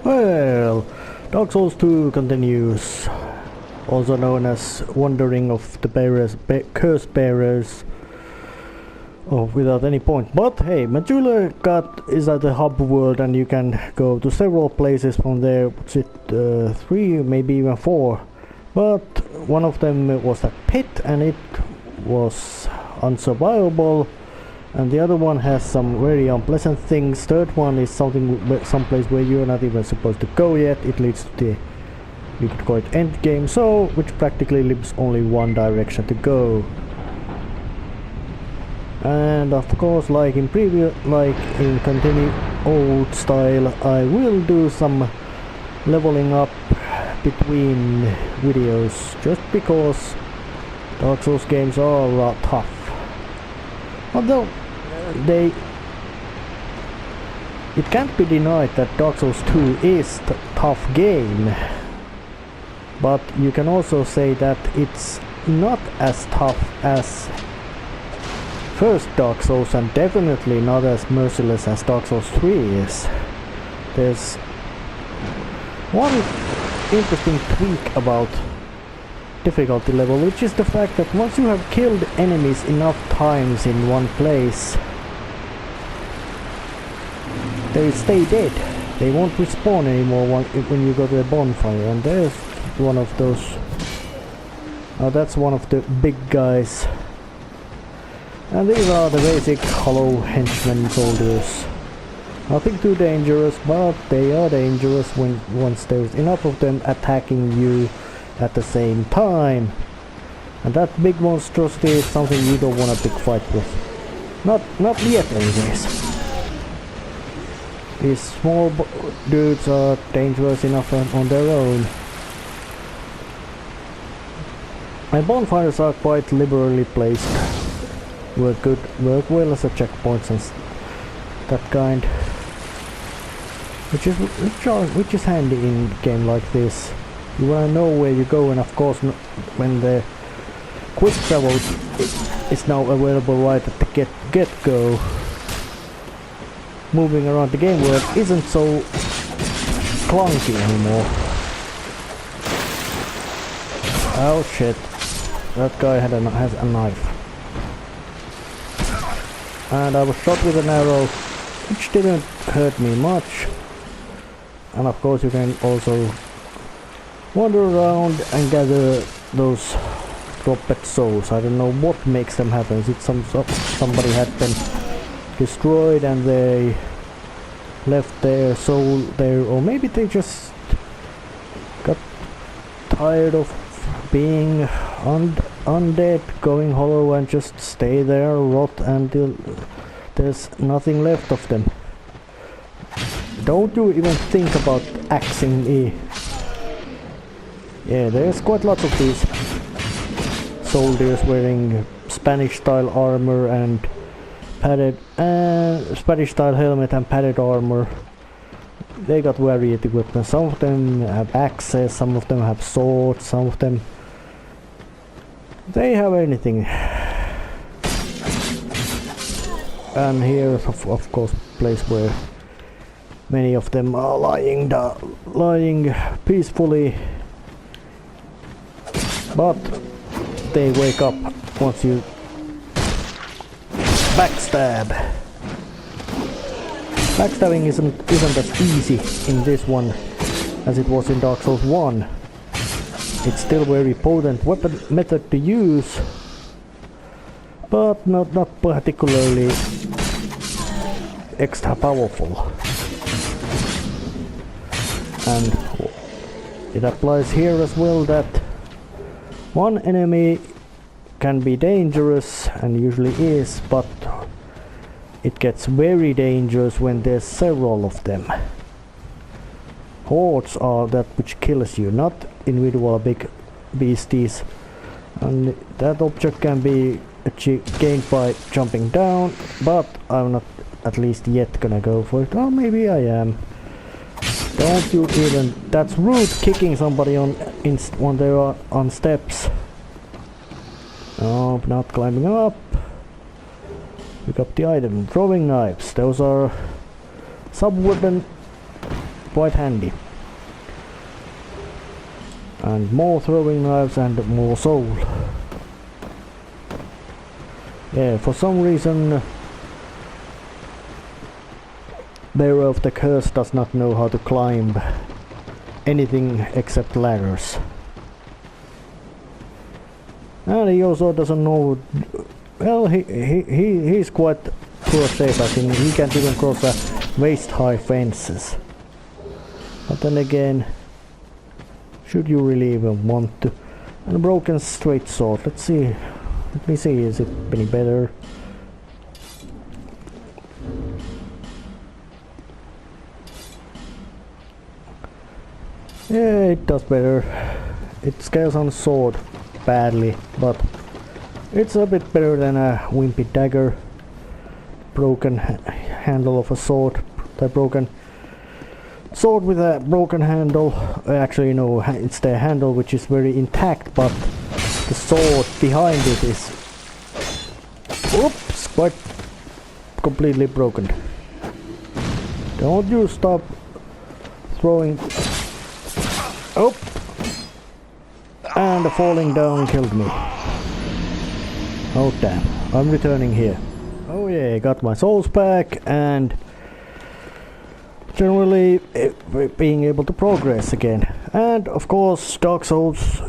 Well, Dark Souls 2 continues, also known as Wandering of the Curse Bearers, without any point. But hey, Majula is at the hub world and you can go to several places from there. What's it, 3, maybe even 4. But one of them was a pit and it was unsurvivable. And the other one has some very unpleasant things. Third one is someplace where you're not even supposed to go yet. It leads to the, you could call it end game, so which practically leaves only one direction to go. And of course, like in continue old style, I will do some leveling up between videos, just because Dark Souls games are tough. Although it can't be denied that Dark Souls 2 is a tough game, but you can also say that it's not as tough as first Dark Souls, and definitely not as merciless as Dark Souls 3 is. There's one interesting tweak about difficulty level, which is the fact that once you have killed enemies enough times in one place, they stay dead. They won't respawn anymore when you go to a bonfire, and there's one of those. That's one of the big guys. And these are the basic hollow henchmen soldiers. Nothing too dangerous, but they are dangerous once there's enough of them attacking you at the same time. And that big monstrosity is something you don't want a big fight with. Not yet anyways. These small dudes are dangerous enough on their own. My bonfires are quite liberally placed. Work well as a checkpoints and that kind. Which is handy in a game like this. You wanna know where you go, and of course when the quick travel is now available right at the get-go, moving around the game world isn't so clunky anymore. Oh shit, that guy has a knife. And I was shot with an arrow, which didn't hurt me much. And of course you can also wander around and gather those dropped souls. I don't know what makes them happen. Is it somebody had been destroyed and they left their soul there, or maybe they just got tired of being undead, going hollow, and just stay there, rot until there's nothing left of them. Don't you even think about axing me. Yeah, there's quite lots of these soldiers wearing Spanish style armor and padded Spanish style helmet and padded armor. They got varied equipment. Some of them have axes, some of them have swords, some of them they have anything. And here is of course a place where many of them are lying peacefully, but they wake up once you backstab. Backstabbing isn't as easy in this one as it was in Dark Souls 1. It's still very potent weapon method to use, but not particularly extra powerful. And it applies here as well that one enemy can be dangerous, and usually is, but it gets very dangerous when there's several of them. Hordes are that which kills you, not individual big beasties. And that object can be gained by jumping down, but I'm not at least yet gonna go for it. Oh, maybe I am. Don't you even... That's rude, kicking somebody when they are on steps. No, not climbing up. Pick up the item. Throwing knives. Those are sub-weapon quite handy. And more throwing knives and more soul. Yeah, for some reason Bearer of the Curse does not know how to climb anything except ladders. And he also doesn't know, well, he's quite poor shape. I think he can't even cross waist-high fences. But then again, should you really even want to? And a broken straight sword. Let's see. Let me see. Is it any better? Yeah, it does better. It scales on sword badly, but it's a bit better than a wimpy dagger. Broken handle of a sword. The broken sword with a broken handle. Actually, no, it's the handle which is very intact, but the sword behind it is, oops, quite completely broken. Don't you stop throwing. Oh, and the falling down killed me. Oh damn, I'm returning here. Oh yeah, got my souls back and generally being able to progress again. And of course Dark Souls,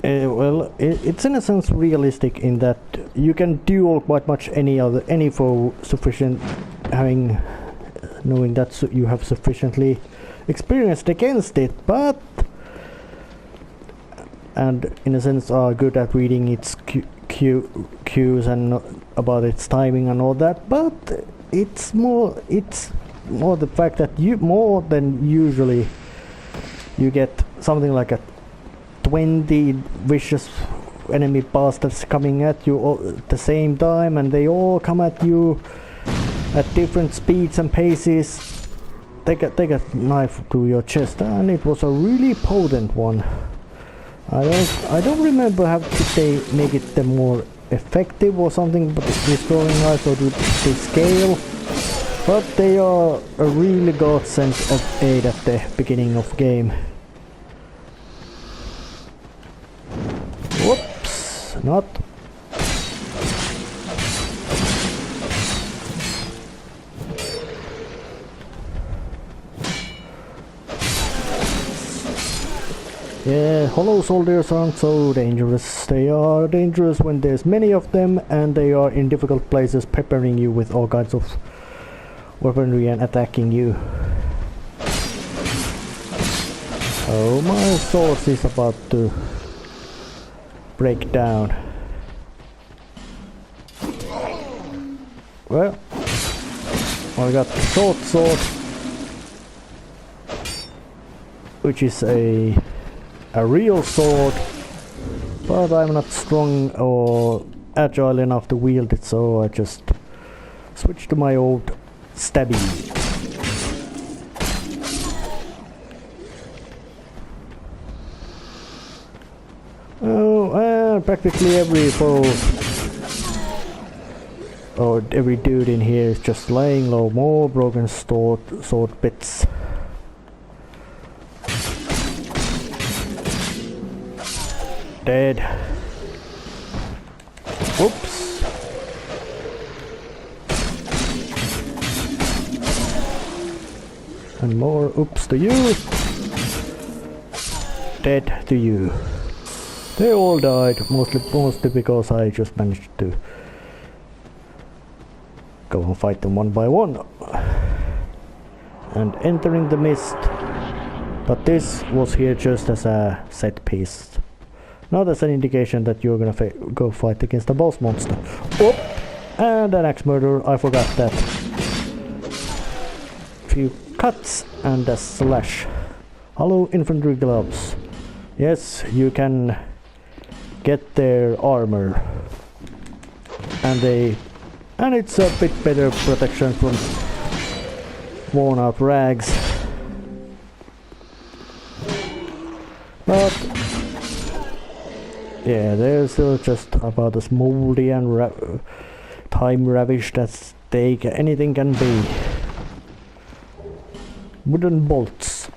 well, it's in a sense realistic in that you can duel quite much any foe sufficient, knowing that you have sufficiently experienced against it, but and in a sense are good at reading its cues and about its timing and all that, but it's more the fact that you more than usually you get something like a 20 vicious enemy bastards coming at you all at the same time, and they all come at you at different speeds and paces. Take a knife to your chest, and it was a really potent one. I don't remember how did they make it the more effective or something, but these throwing knives, or do they scale? But they are a really godsend of aid at the beginning of game. Whoops, not. Yeah, hollow soldiers aren't so dangerous. They are dangerous when there's many of them and they are in difficult places peppering you with all kinds of weaponry and attacking you. Oh, my sword is about to break down. Well, I got the short sword, which is a real sword, but I'm not strong or agile enough to wield it, so I just switched to my old stabby. Oh, practically every foe or every dude in here is just laying low. More broken sword bits. Dead. Oops. And more oops to you. Dead to you. They all died, mostly because I just managed to go and fight them one by one. And entering the mist. But this was here just as a set piece. Not as an indication that you're gonna go fight against a boss monster. Oh! And an axe murderer, I forgot that. Few cuts and a slash. Hello, infantry gloves. Yes, you can get their armor. And it's a bit better protection from worn out rags. But yeah, they're still just about as moldy and time ravished as anything can be. wooden bolts.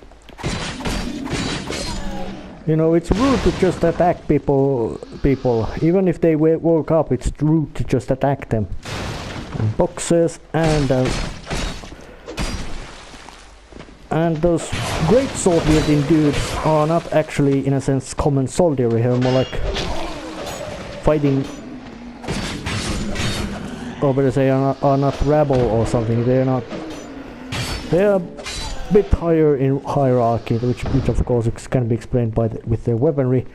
You know, it's rude to just attack people. Even if they woke up, it's rude to just attack them. And boxes and those great sword wielding dudes are not actually, in a sense, common soldiery here, more like fighting, or better say, are not rabble or something. They are a bit higher in hierarchy, which of course can be explained by with their weaponry,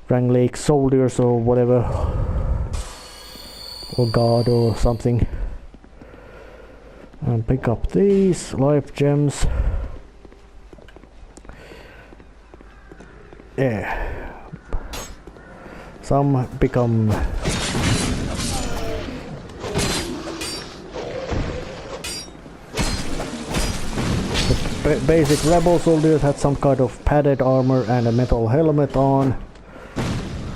Rang Lake soldiers or whatever, or guard or something. And pick up these life gems. Yeah. Some become basic rebel soldiers had some kind of padded armor and a metal helmet on,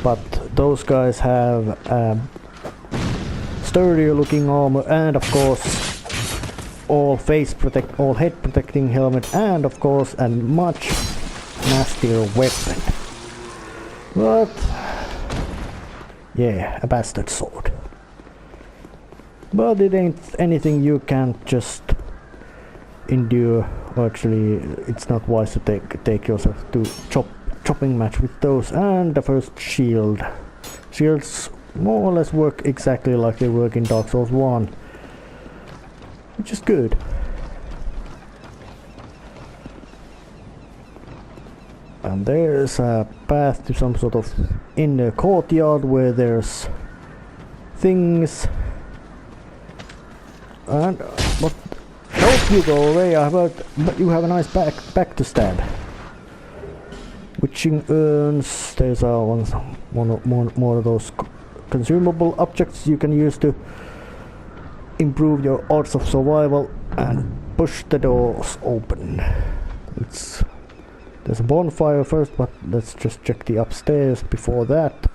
but those guys have sturdier looking armor and of course all head protecting helmet and of course a much nastier weapon. But yeah, a bastard sword. But it ain't anything you can't just endure. Or actually, it's not wise to take yourself to chopping match with those. And the first shield. Shields more or less work exactly like they work in Dark Souls 1, which is good. And there's a path to some sort of inner courtyard where there's things. And but don't you go away! But you have a nice back to stab. Witching urns. There's more of those consumable objects you can use to improve your odds of survival and push the doors open. There's a bonfire first, but let's just check the upstairs before that.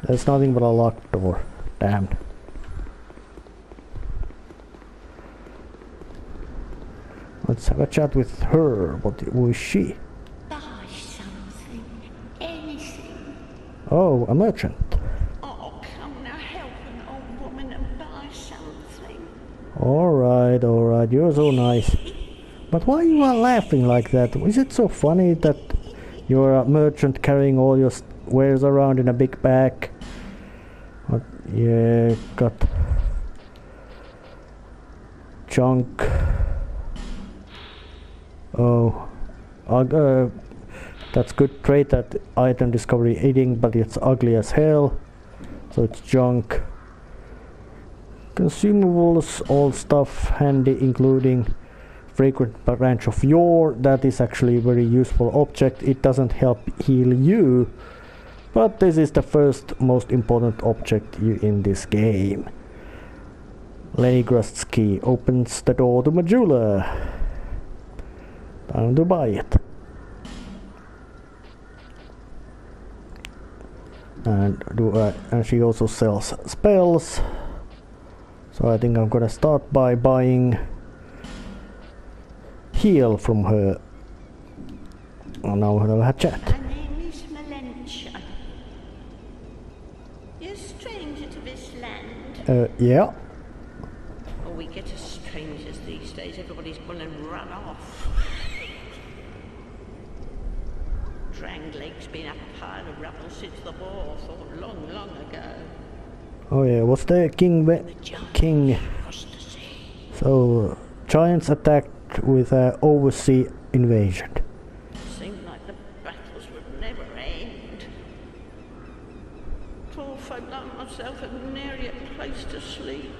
There's nothing but a locked door. Damn. Let's have a chat with her. Who is she? Buy something. Anything. Oh, a merchant. Oh, come now, help an old woman and buy something. Alright, you're so nice. But why you are laughing like that? Is it so funny that you're a merchant carrying all your wares around in a big bag? But yeah, got junk. Oh, that's good trait at item discovery eating, but it's ugly as hell. So it's junk. Consumables, all stuff handy, including fragrant branch of yore. That is actually a very useful object. It doesn't help heal you, but this is the first most important object in this game. Leningrast's key opens the door to Majula. Time to buy it. And she also sells spells. So I think I'm gonna start by buying heal from her. And now we'll have a chat. My name is Melentia. You're a stranger to this land. Yeah. Oh, we get as strangers these days. Everybody's gone and run off. Dranglake's been a pile of rubble since the war, thought long, long ago. Oh yeah, was the king? Across the sea. So giants attacked with an oversea invasion. Seemed like the battles would never end. Poor folk like myself had nary a place to sleep.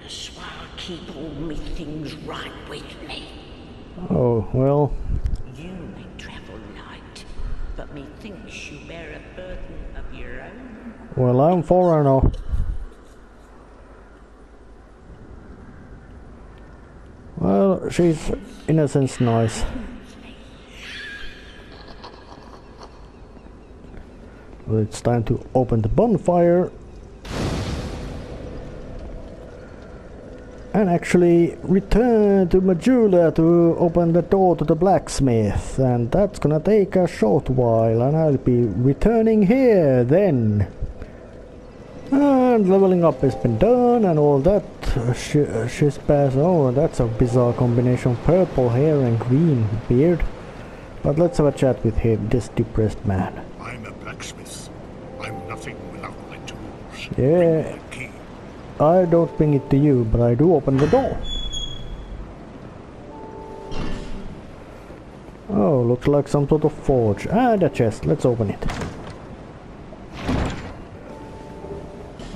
That's why I keep all me things right with me. Oh well. You may travel light, but methinks you bear a burden of your own. Well, I'm foreigner. Well, she's in a sense nice. Well, it's time to open the bonfire. and actually return to Majula to open the door to the blacksmith, and that's gonna take a short while, and I'll be returning here then. And leveling up has been done and all that. She's passed. Oh, that's a bizarre combination, purple hair and green beard. But let's have a chat with him, this depressed man. I'm a blacksmith. I'm nothing without my tools. Yeah. Bring the key. I don't bring it to you, but I do open the door. Oh, looks like some sort of forge. And a chest, let's open it.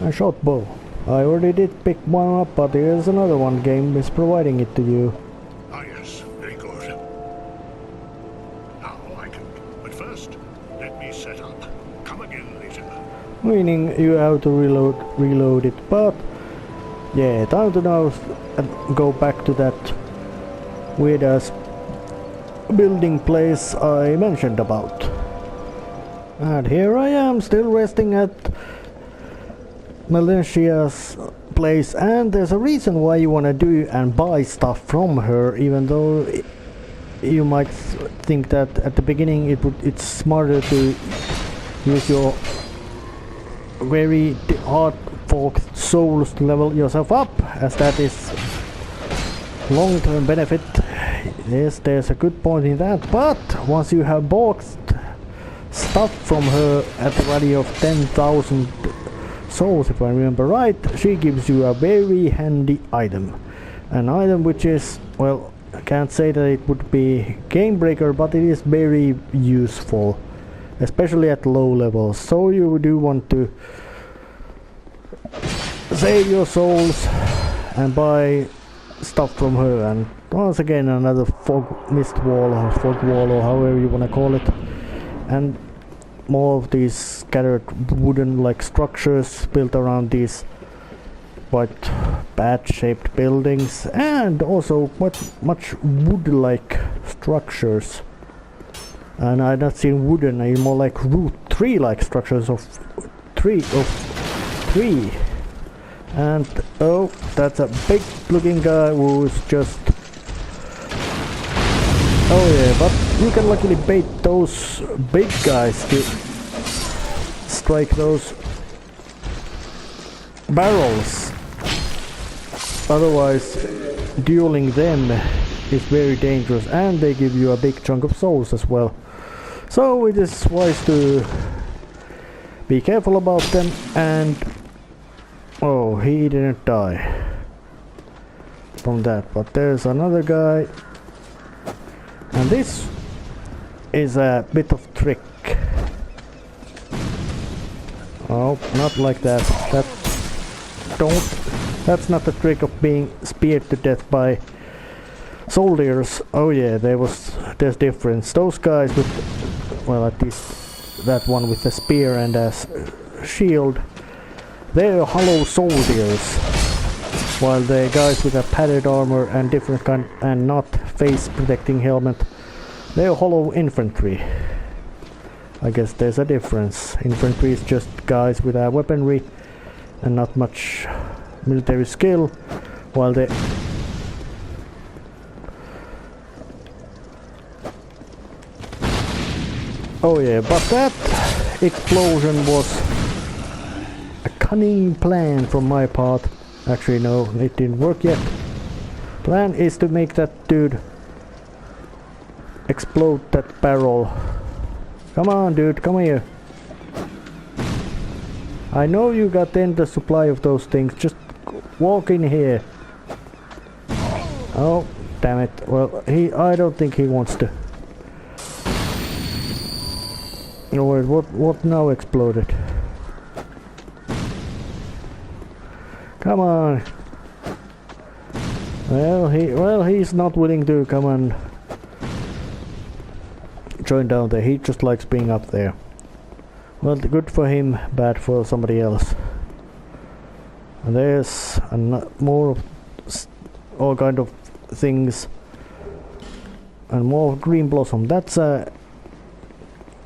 A short bow. I already did pick one up, but here's another one. Game is providing it to you. Ah, yes, very good. Now I can. But first, let me set up. Come again later. Meaning you have to reload it, but yeah, time to now go back to that weird ass building place I mentioned about. And here I am, still resting at Melicia's place, and there's a reason why you want to do and buy stuff from her, even though you might think that at the beginning it's smarter to use your very hard forked souls to level yourself up, as that is long-term benefit. Yes, there's a good point in that, but once you have bought stuff from her at the value of 10,000 souls, if I remember right, she gives you a very handy item. An item which is, well, I can't say that it would be game breaker, but it is very useful, especially at low levels. So you do want to save your souls and buy stuff from her. And once again, another mist wall or fog wall or however you want to call it, and more of these scattered wooden like structures built around these quite bad shaped buildings, and also much wood like structures. And I've not seen wooden, I more like root tree like structures of tree. And oh, that's a big looking guy who's just, oh yeah, but you can luckily bait those big guys to strike those barrels. Otherwise, dueling them is very dangerous, and they give you a big chunk of souls as well. So it is wise to be careful about them. And oh, he didn't die from that, but there's another guy. And this is a bit of trick. Oh, not like that. That's not the trick of being speared to death by soldiers. Oh yeah, there's difference. Those guys with, well, at least that one with the spear and a shield, they're hollow soldiers, while the guys with a padded armor and different kind and not face protecting helmet, they're hollow infantry. I guess there's a difference. Infantry is just guys with a weaponry and not much military skill, while the oh yeah, but that explosion was a cunning plan from my part. Actually no, it didn't work yet. Plan is to make that dude explode that barrel. Come on dude, come here. I know you got in the supply of those things, just walk in here. Oh, damn it. Well, I don't think he wants to. Oh wait, what now exploded? Come on. Well, he's not willing to come and join down there. He just likes being up there. Well, good for him, bad for somebody else. And there's more of all kind of things, and more of green blossom. That's a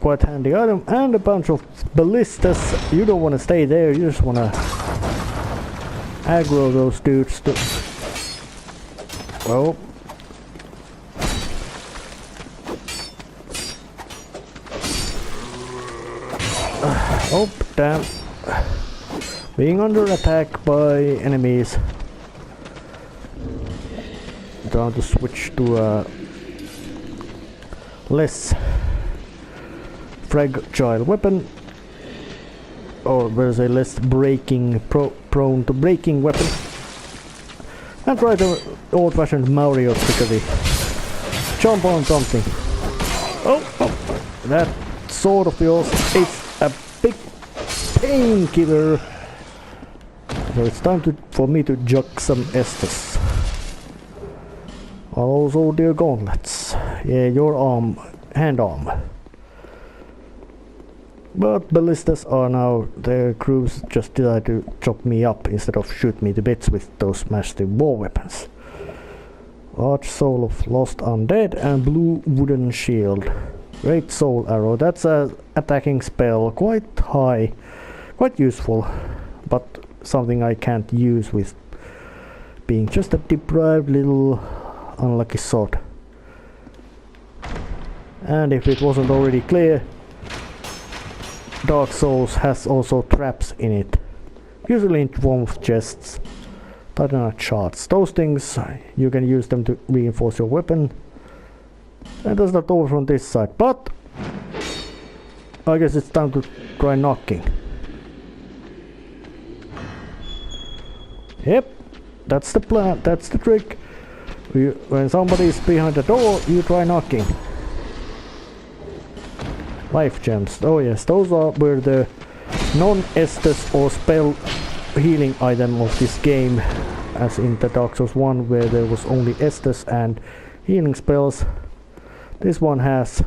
quite handy item, and a bunch of ballistas. You don't want to stay there. You just want to aggro those dudes to Oh. Oh, damn. Being under attack by enemies. Time to switch to a less fragile weapon. Or there's a less prone to breaking weapon. And try the old-fashioned Mario trickery. Jump on something. Oh, that sword of yours is a big painkiller. So it's time for me to jug some Estus. Also their gauntlets. Yeah, your hand arm. But ballistas are now, their crews just decide to chop me up instead of shoot me to bits with those massive war weapons. Large soul of lost undead and blue wooden shield. Great soul arrow, that's a attacking spell, quite high, quite useful, but something I can't use with being just a deprived little unlucky sword. And if it wasn't already clear, Dark Souls has also traps in it, usually in form of chests, Titanite shards. Those things, you can use them to reinforce your weapon. And that's not over from this side, but I guess it's time to try knocking. Yep, that's the plan, that's the trick. When somebody is behind the door, you try knocking. Life gems. Oh yes, those are where the non-Estus or spell healing item of this game, as in the Dark Souls 1 where there was only Estus and healing spells. This one has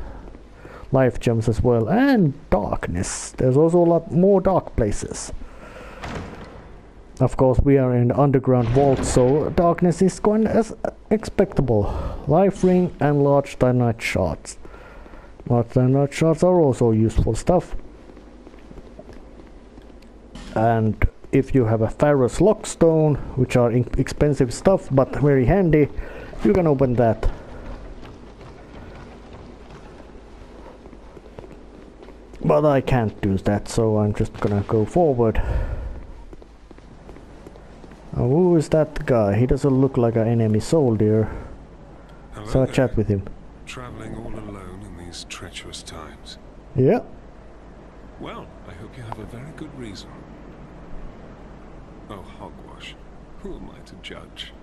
life gems as well, and darkness. There's also a lot more dark places. Of course we are in the underground vault, so darkness is quite as expectable. Life ring and large Titanite shards. Large Titanite shards are also useful stuff. And if you have a Pharaoh's Lockstone, which are expensive stuff but very handy, you can open that. But I can't do that, so I'm just gonna go forward. Who is that guy? He doesn't look like an enemy soldier. Hello So I there. chat with him. Traveling all alone in these treacherous times. Yeah. Well, I hope you have a very good reason. Oh, hogwash. Who am I to judge?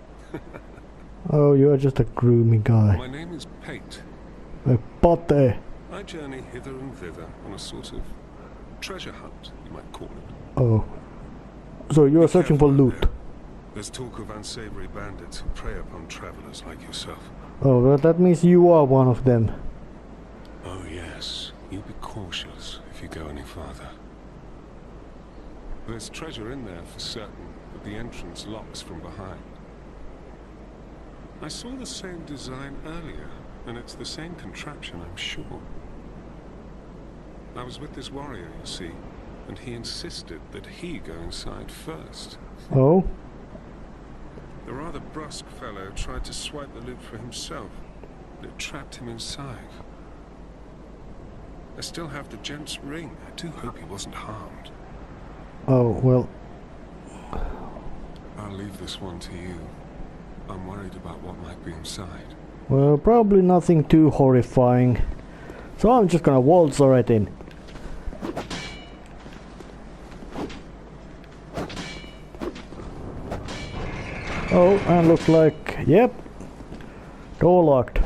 Oh, you're just a gloomy guy. My name is Pate. A pote. I journey hither and thither on a sort of treasure hunt, you might call it. Oh. So you're Be searching for careful out loot. there. There's talk of unsavory bandits who prey upon travelers like yourself. Oh, well, that means you are one of them. Oh yes, you be cautious if you go any farther. There's treasure in there for certain, but the entrance locks from behind. I saw the same design earlier, and it's the same contraption, I'm sure. I was with this warrior, you see, and he insisted that he go inside first. Oh? The rather brusque fellow tried to swipe the loot for himself, but it trapped him inside. I still have the gent's ring. I do hope he wasn't harmed. Oh, well. I'll leave this one to you. I'm worried about what might be inside. Well, probably nothing too horrifying. So I'm just gonna waltz right in. Oh, and looks like, yep, door locked.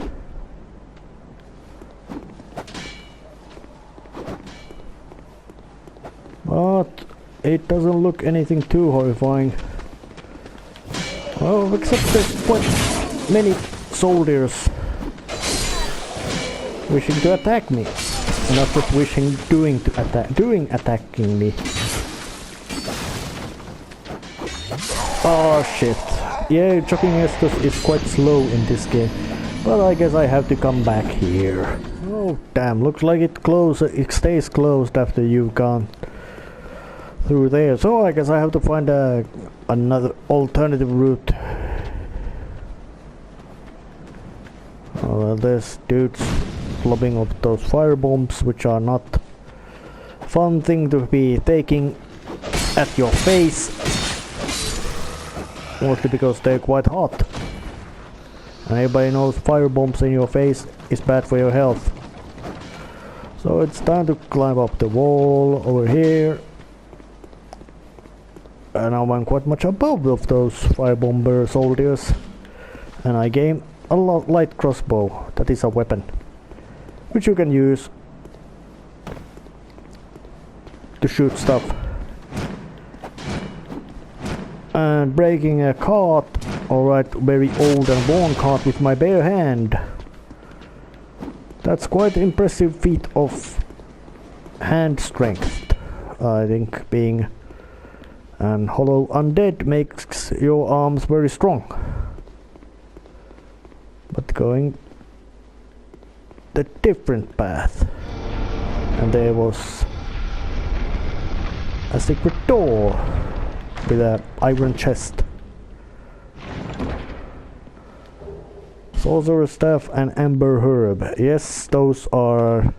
But it doesn't look anything too horrifying. Well, except there's quite many soldiers wishing to attack me. And not just wishing, doing attacking me. Oh shit. Yeah, chucking Estus is quite slow in this game, but I guess I have to come back here. Oh damn, looks like it stays closed after you've gone through there, so I guess I have to find another alternative route. Well, there's dudes lobbing up those fire bombs, which are not fun thing to be taking at your face. Mostly because they're quite hot. And everybody knows fire bombs in your face is bad for your health. So it's time to climb up the wall over here. And now I'm quite much above of those firebomber soldiers. And I gain a light crossbow. That is a weapon, which you can use to shoot stuff. And breaking a cart, alright, very old and worn cart with my bare hand. That's quite impressive feat of hand strength. I think being an hollow undead makes your arms very strong. But going the different path. And there was a secret door with an iron chest. Sorcerer's Staff and Amber Herb. Yes, those are...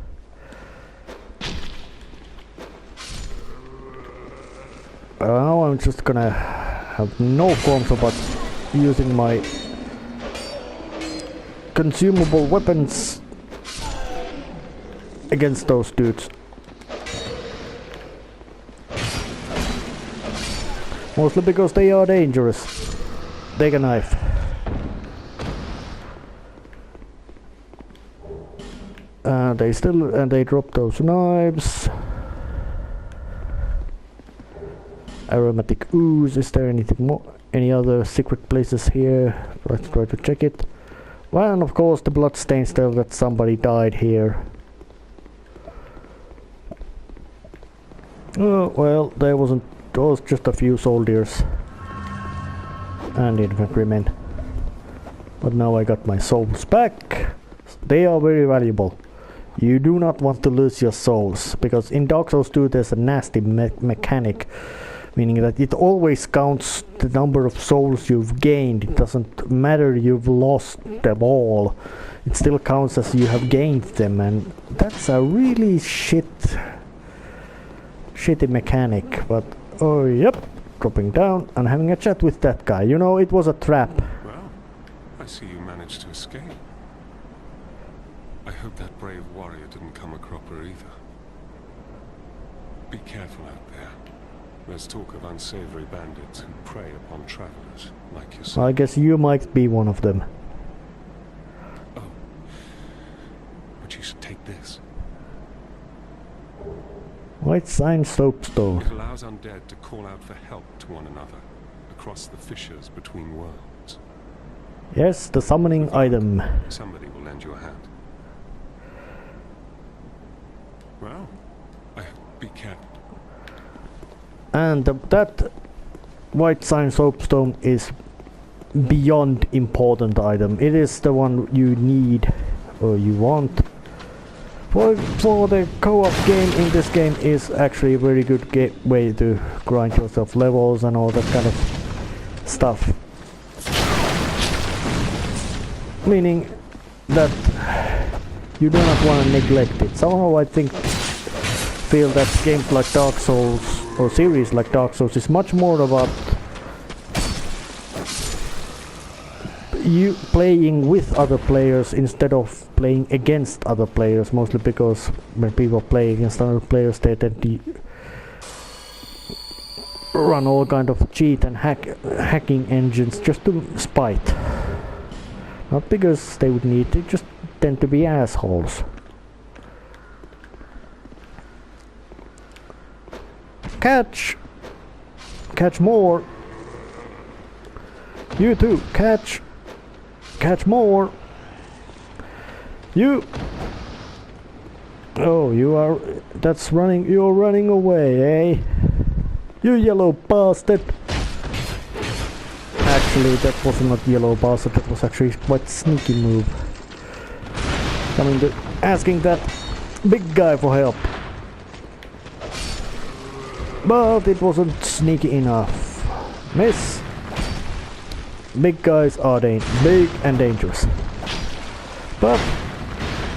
Now I'm just gonna have no qualms about using my consumable weapons against those dudes. Mostly because they are dangerous. Take a knife. They drop those knives. Aromatic ooze. Is there anything more? Any other secret places here? Let's try to check it. Well, and of course the bloodstains tell that somebody died here. Oh, well, there was just a few soldiers and infantrymen. But now I got my souls back. They are very valuable. You do not want to lose your souls, because in Dark Souls 2 there's a nasty mechanic, meaning that it always counts the number of souls you've gained. It doesn't matter you've lost them all. It still counts as you have gained them, and that's a really shitty mechanic. But oh yep, dropping down and having a chat with that guy. You know, it was a trap. Well, I see you managed to escape. I hope that brave warrior didn't come a cropper either. Be careful out there. There's talk of unsavory bandits who prey upon travelers like yourself. I guess you might be one of them. Oh, but you should take this. White sign soapstone. It allows undead to call out for help to one another across the fissures between worlds. Yes, the summoning item. Somebody will lend you a hand. Well, be careful. And that white sign soapstone is beyond important item. It is the one you need or you want. For the co-op game in this game is actually a very good way to grind yourself levels and all that kind of stuff. Meaning that you do not want to neglect it. Somehow I feel that games like Dark Souls or series like Dark Souls is much more about you playing with other players instead of playing against other players, mostly because when people play against other players they tend to run all kind of cheat and hacking engines just to spite. Not because they would need, they just tend to be assholes. Catch more. You too, catch more. You. Oh, you're running away, eh? You yellow bastard. Actually, that was not yellow bastard, that was actually quite sneaky move. Asking that big guy for help. But it wasn't sneaky enough. Miss. Big guys are big and dangerous. But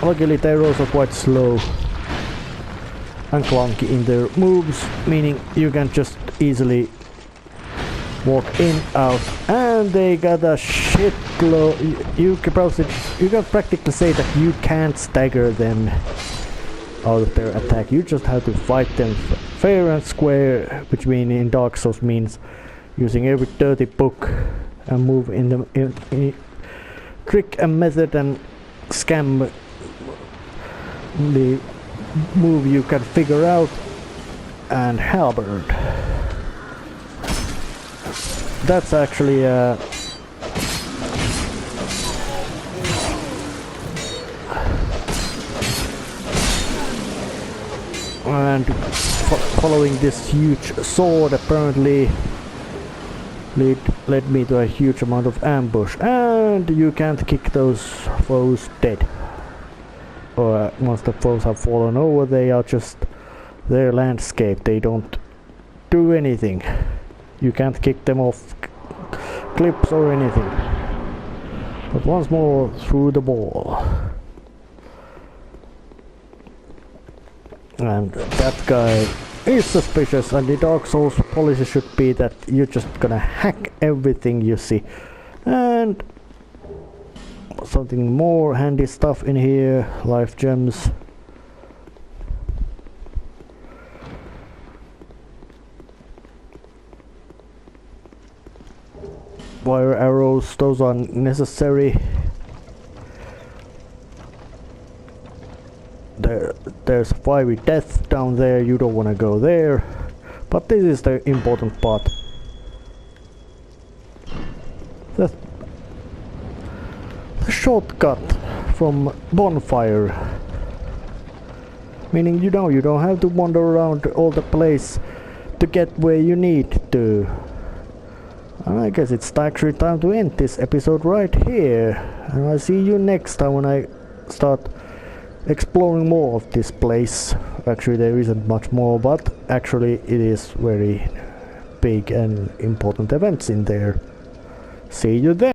luckily they're also quite slow and clunky in their moves, meaning you can just easily walk in, out, and they got a shitload. You can practically say that you can't stagger them out of their attack. You just have to fight them fair and square, which mean in Dark Souls means using every dirty book and move in the trick and method and scam the move you can figure out, and halberd. That's actually and following this huge sword apparently led me to a huge amount of ambush, and you can't kick those foes dead. Or once the foes have fallen over, they are just their landscape. They don't do anything. You can't kick them off cliffs or anything. But once more through the wall. And that guy is suspicious, and the Dark Souls policy should be that you're just gonna hack everything you see. And something more handy stuff in here, life gems. Wire arrows, those are necessary. There's fiery death down there, you don't want to go there. But this is the important part. The shortcut from bonfire. Meaning you don't have to wander around all the place to get where you need to. And I guess it's actually time to end this episode right here. And I'll see you next time when I start exploring more of this place. Actually there isn't much more, but actually it is very big and important events in there. See you then!